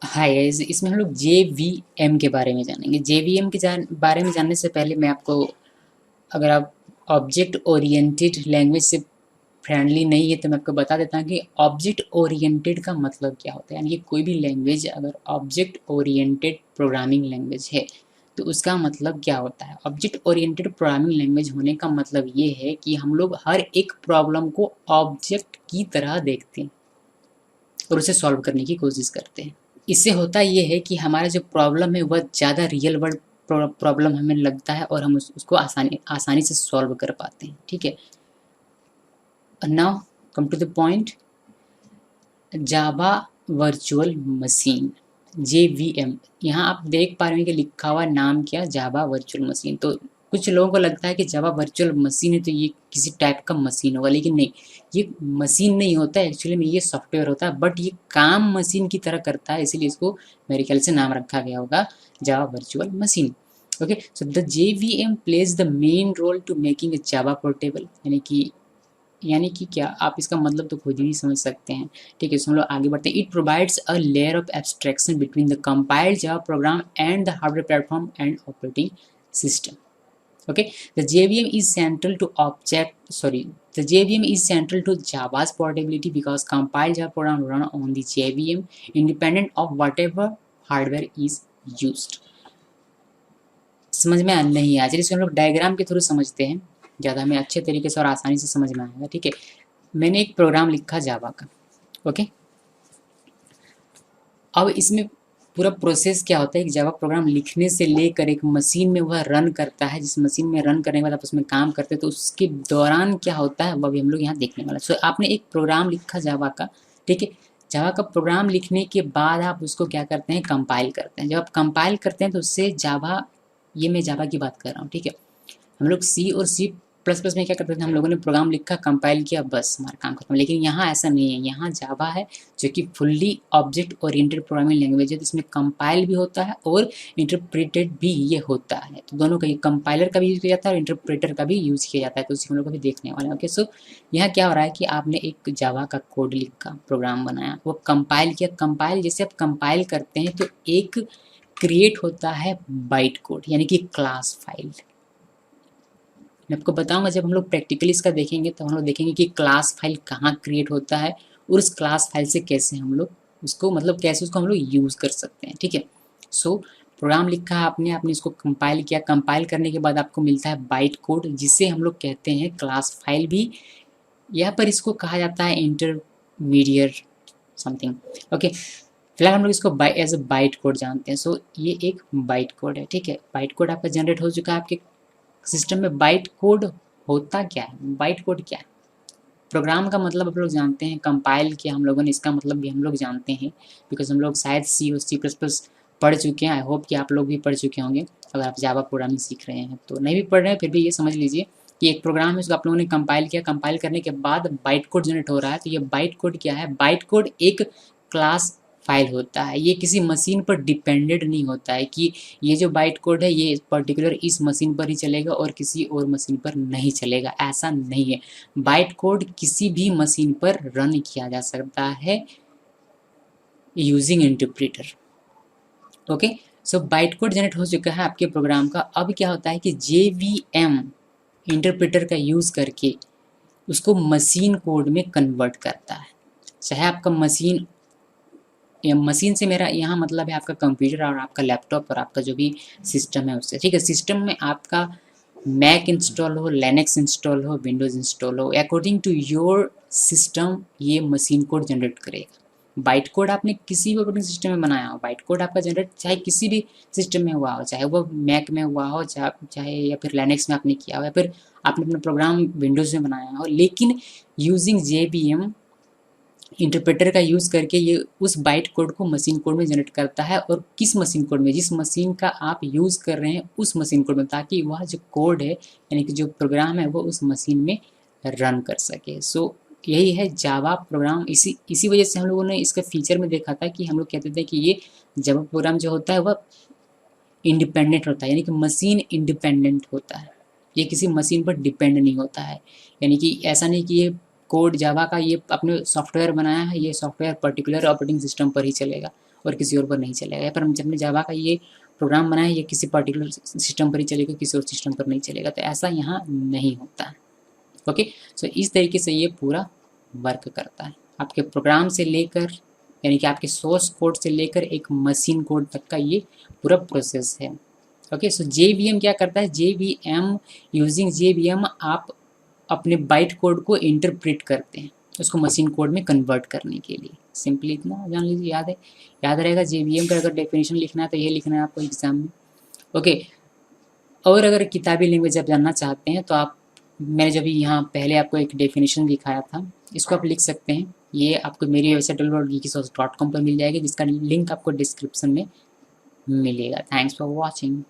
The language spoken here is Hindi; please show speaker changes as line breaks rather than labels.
हाय गाइस, इसमें हम लोग जेवीएम के बारे में जानेंगे। जेवीएम के बारे में जानने से पहले मैं आपको, अगर आप ऑब्जेक्ट ओरिएंटेड लैंग्वेज से फ्रेंडली नहीं है तो मैं आपको बता देता हूँ कि ऑब्जेक्ट ओरिएंटेड का मतलब क्या होता है। यानी कि कोई भी लैंग्वेज अगर ऑब्जेक्ट ओरिएंटेड प्रोग्रामिंग लैंग्वेज है तो उसका मतलब क्या होता है। ऑब्जेक्ट ओरिएंटेड प्रोग्रामिंग लैंग्वेज होने का मतलब ये है कि हम लोग हर एक प्रॉब्लम को ऑब्जेक्ट की तरह देखते हैं और उसे सॉल्व करने की कोशिश करते हैं। इससे होता ये है कि हमारा जो प्रॉब्लम है वह ज़्यादा रियल वर्ल्ड प्रॉब्लम हमें लगता है और हम उसको आसानी आसानी से सॉल्व कर पाते हैं। ठीक है, now come to the point. Java virtual machine, JVM। यहाँ आप देख पा रहे हैं कि लिखा हुआ नाम क्या, जावा वर्चुअल मशीन। तो कुछ लोगों को लगता है कि जावा वर्चुअल मशीन है तो ये किसी टाइप का मशीन होगा, लेकिन नहीं, ये मशीन नहीं होता है। एक्चुअली में ये सॉफ्टवेयर होता है, बट ये काम मशीन की तरह करता है, इसीलिए इसको मेरे ख्याल से नाम रखा गया होगा Java virtual machine. Okay, so the JVM plays the main role to making a Java portable. यानी कि क्या, आप इसका मतलब तो खुद ही समझ सकते हैं। ठीक है, तो हम लोग आगे बढ़ते हैं। It provides a layer of abstraction between the compiled Java program and the hardware platform and operating system. Okay, the JVM is central to the JVM is central to Java's portability because compiled Java program run on the JVM independent of whatever hardware is used. समझ में नहीं आ, चलिए इसको हम लोग डायग्राम के थ्रू समझते हैं, ज़्यादा हमें अच्छे तरीके से और आसानी से समझ में आएगा। ठीक है, मैंने एक प्रोग्राम लिखा जावा का। ओके, अब इसमें पूरा प्रोसेस क्या होता है कि जावा प्रोग्राम लिखने से लेकर एक मशीन में वह रन करता है, जिस मशीन में रन करने के बाद आप उसमें काम करते हैं तो उसके दौरान क्या होता है वह भी हम लोग यहाँ देखने वाला। सो आपने एक प्रोग्राम लिखा जावा का। ठीक है, जावा का प्रोग्राम लिखने के बाद आप उसको क्या करते हैं, कंपाइल करते हैं। जब आप कंपाइल करते हैं तो उससे जावा, ये मैं जावा की बात कर रहा हूँ। ठीक है, हम लोग सी और सी प्लस प्लस में क्या करते थे, हम लोगों ने प्रोग्राम लिखा, कंपाइल किया, बस हमारा काम खत्म। लेकिन यहाँ ऐसा नहीं है, यहाँ जावा है जो कि fully object oriented programming language है, जिसमें कंपाइल भी होता है और इंटरप्रेटेड भी ये होता है। तो दोनों का, कंपाइलर का भी यूज़ किया जाता है और इंटरप्रेटर का भी यूज़ किया जाता है। तो उसी हम लोग अभी देखने वाले हैं। ओके, सो यहाँ क्या हो रहा है कि आपने एक जावा का कोड लिखा, प्रोग्राम बनाया, वो कंपाइल किया। कंपाइल जैसे आप कंपाइल करते हैं तो एक क्रिएट होता है बाइट कोड, यानी कि क्लास फाइल। मैं आपको बताऊंगा, जब हम लोग प्रैक्टिकली इसका देखेंगे तो हम लोग देखेंगे कि क्लास फाइल कहाँ क्रिएट होता है और उस क्लास फाइल से कैसे हम लोग उसको, मतलब कैसे उसको हम लोग यूज़ कर सकते हैं। ठीक है, सो प्रोग्राम लिखा है आपने, इसको कंपाइल किया। कंपाइल करने के बाद आपको मिलता है बाइट कोड, जिसे हम लोग कहते हैं क्लास फाइल भी। यहाँ पर इसको कहा जाता है इंटरमीडिएट समथिंग। ओके, फिलहाल हम लोग इसको एज अ बाइट कोड जानते हैं। सो ये एक बाइट कोड है। ठीक है, बाइट कोड आपका जनरेट हो चुका है आपके सिस्टम में। बाइट कोड होता क्या है, बाइट कोड क्या है? प्रोग्राम का मतलब आप लोग जानते हैं, कंपाइल किया हम लोगों ने, इसका मतलब भी हम लोग जानते हैं, बिकॉज हम लोग शायद सी और सी प्लस प्लस पढ़ चुके हैं। आई होप कि आप लोग भी पढ़ चुके होंगे। अगर आप जावा प्रोग्रामिंग सीख रहे हैं, तो नहीं भी पढ़ रहे हैं फिर भी ये समझ लीजिए कि एक प्रोग्राम है, उसको आप लोगों ने कंपाइल किया। कंपाइल करने के बाद बाइट कोड जनरेट हो रहा है। तो ये बाइट कोड क्या है? बाइट कोड एक क्लास फाइल होता है। ये किसी मशीन पर डिपेंडेंट नहीं होता है कि ये जो बाइट कोड है ये पर्टिकुलर इस मशीन पर ही चलेगा और किसी और मशीन पर नहीं चलेगा, ऐसा नहीं है। बाइट कोड किसी भी मशीन पर रन किया जा सकता है यूजिंग इंटरप्रेटर। ओके, सो बाइट कोड जनरेट हो चुका है आपके प्रोग्राम का। अब क्या होता है कि JVM इंटरप्रेटर का यूज़ करके उसको मशीन कोड में कन्वर्ट करता है। चाहे आपका मशीन, मशीन से मेरा यहाँ मतलब है आपका कंप्यूटर और आपका लैपटॉप और आपका जो भी सिस्टम है उससे। ठीक है, सिस्टम में आपका मैक इंस्टॉल हो, लिनक्स इंस्टॉल हो, विंडोज़ इंस्टॉल हो, अकॉर्डिंग टू योर सिस्टम ये मशीन कोड जनरेट करेगा। बाइट कोड आपने किसी भी ऑपरेटिंग सिस्टम में बनाया हो, बाइट कोड आपका जनरेट चाहे किसी भी सिस्टम में हुआ हो, चाहे वो मैक में हुआ हो, चाहे या फिर लिनक्स में आपने किया हो, या फिर आपने अपना प्रोग्राम विंडोज़ में बनाया हो, लेकिन यूजिंग JVM इंटरप्रेटर का यूज़ करके ये उस बाइट कोड को मशीन कोड में जनरेट करता है। और किस मशीन कोड में? जिस मशीन का आप यूज़ कर रहे हैं उस मशीन कोड में, ताकि वह जो कोड है यानी कि जो प्रोग्राम है वो उस मशीन में रन कर सके। सो यही है जावा प्रोग्राम। इसी वजह से हम लोगों ने इसका फीचर में देखा था कि हम लोग कहते थे कि ये जावा प्रोग्राम जो होता है वह इंडिपेंडेंट होता है, यानी कि मशीन इंडिपेंडेंट होता है। ये किसी मशीन पर डिपेंड नहीं होता है। यानी कि ऐसा नहीं कि ये कोड जावा का ये अपने सॉफ्टवेयर बनाया है, ये सॉफ्टवेयर पर्टिकुलर ऑपरेटिंग सिस्टम पर ही चलेगा और किसी और पर नहीं चलेगा। या पर हम जब जावा का ये प्रोग्राम बनाए ये किसी पर्टिकुलर सिस्टम पर ही चलेगा, किसी और सिस्टम पर नहीं चलेगा, तो ऐसा यहाँ नहीं होता है। ओके, सो इस तरीके से ये पूरा वर्क करता है। आपके प्रोग्राम से लेकर यानी कि आपके सोर्स कोड से लेकर एक मशीन कोड तक का ये पूरा प्रोसेस है। ओके, सो JVM क्या करता है, JVM यूजिंग JVM आप अपने बाइट कोड को इंटरप्रेट करते हैं उसको मशीन कोड में कन्वर्ट करने के लिए। सिंपली इतना जान लीजिए, याद रहेगा। JVM का अगर डेफिनेशन लिखना है तो ये लिखना है आपको एग्जाम में। ओके, और अगर किताबी लैंग्वेज आप जानना चाहते हैं तो आप, मैंने जब यहाँ पहले आपको एक डेफिनेशन दिखाया था, इसको आप लिख सकते हैं। ये आपको मेरी वेबसाइट www.geekysource.com पर मिल जाएगी, जिसका लिंक आपको डिस्क्रिप्शन में मिलेगा। Thanks for watching.